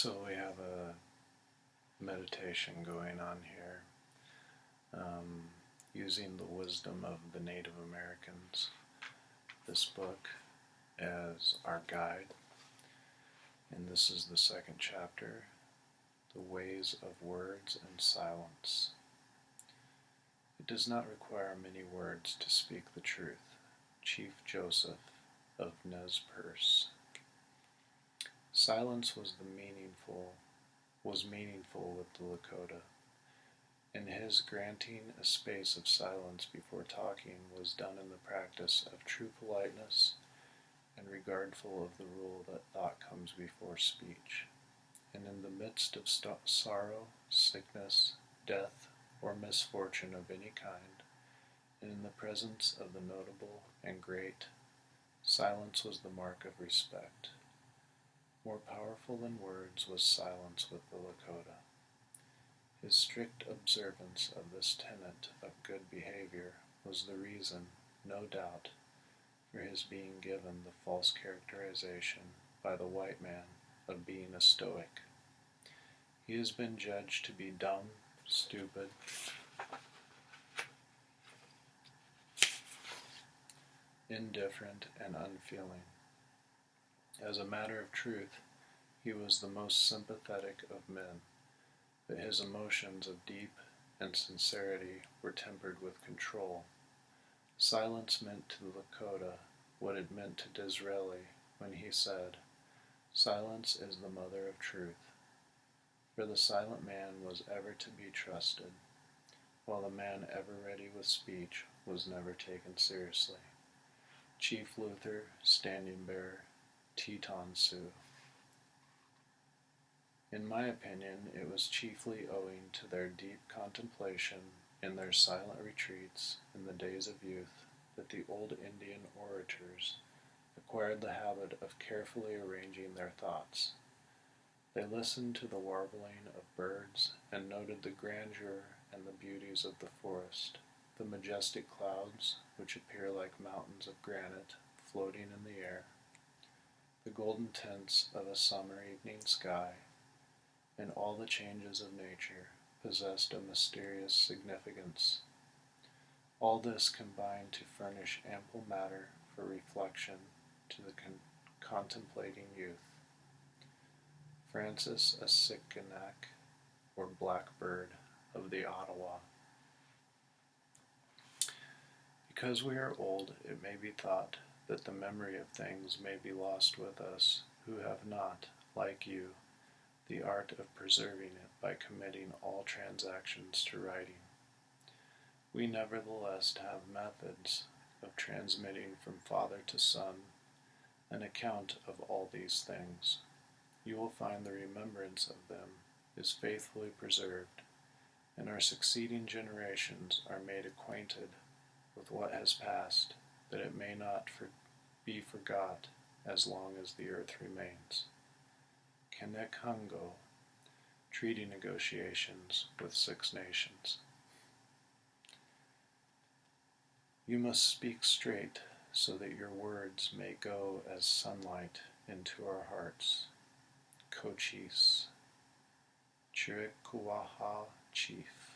So we have a meditation going on here, using the wisdom of the Native Americans, this book as our guide. And this is the second chapter, The Ways of Words and Silence. It does not require many words to speak the truth. Chief Joseph of Nez Perce. Silence was meaningful with the Lakota, and his granting a space of silence before talking was done in the practice of true politeness and regardful of the rule that thought comes before speech. And in the midst of sorrow, sickness, death, or misfortune of any kind, and in the presence of the notable and great, silence was the mark of respect. More powerful than words was silence with the Lakota. His strict observance of this tenet of good behavior was the reason, no doubt, for his being given the false characterization by the white man of being a stoic. He has been judged to be dumb, stupid, indifferent, and unfeeling. As a matter of truth, he was the most sympathetic of men, but his emotions of deep and sincerity were tempered with control. Silence meant to the Lakota what it meant to Disraeli when he said, "Silence is the mother of truth," for the silent man was ever to be trusted, while the man ever ready with speech was never taken seriously. Chief Luther, Standing Bear, Teton Sioux. In my opinion, it was chiefly owing to their deep contemplation in their silent retreats in the days of youth that the old Indian orators acquired the habit of carefully arranging their thoughts. They listened to the warbling of birds and noted the grandeur and the beauties of the forest, the majestic clouds which appear like mountains of granite floating in the air, the golden tints of a summer evening sky, and all the changes of nature possessed a mysterious significance. All this combined to furnish ample matter for reflection to the contemplating youth. Francis Asichanac, or Blackbird of the Ottawa. Because we are old, it may be thought that the memory of things may be lost with us who have not, like you, the art of preserving it by committing all transactions to writing. We nevertheless have methods of transmitting from father to son an account of all these things. You will find the remembrance of them is faithfully preserved, and our succeeding generations are made acquainted with what has passed, that it may not be forgot as long as the earth remains. Kanekhango, treaty negotiations with 6 nations. You must speak straight so that your words may go as sunlight into our hearts. Cochise, Chiricahua Chief.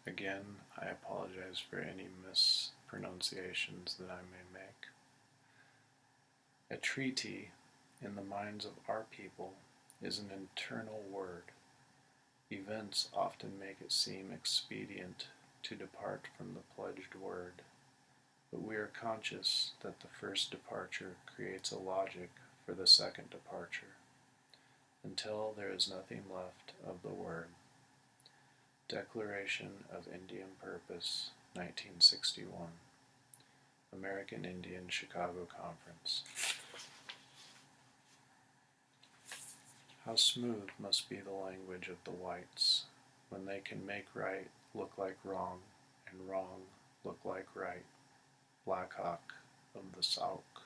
Again, I apologize for any mispronunciations that I may make. A treaty, in the minds of our people, is an internal word. Events often make it seem expedient to depart from the pledged word, but we are conscious that the first departure creates a logic for the second departure, until there is nothing left of the word. Declaration of Indian Purpose, 1961. American Indian Chicago Conference. How smooth must be the language of the whites, when they can make right look like wrong, and wrong look like right. Black Hawk of the Sauk.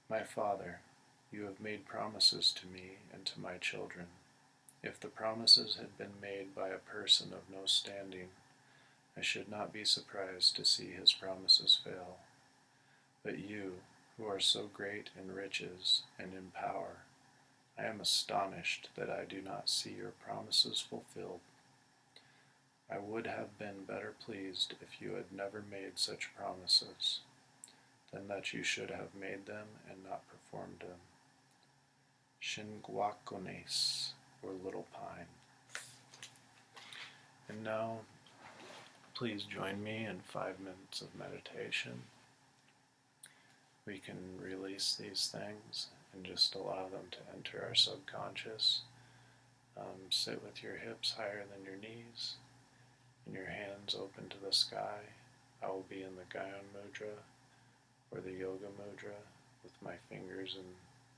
My father, you have made promises to me and to my children. If the promises had been made by a person of no standing, I should not be surprised to see his promises fail. But you, who are so great in riches and in power, I am astonished that I do not see your promises fulfilled. I would have been better pleased if you had never made such promises, than that you should have made them and not performed them. Shinguakones, or Little Pine. And now, please join me in 5 minutes of meditation. We can release these things and just allow them to enter our subconscious. Sit with your hips higher than your knees and your hands open to the sky. I will be in the Gyan Mudra or the Yoga Mudra with my fingers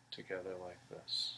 together like this.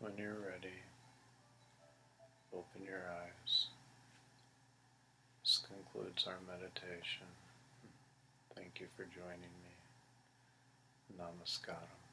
When you're ready, open your eyes. This concludes our meditation. Thank you for joining me. Namaskaram.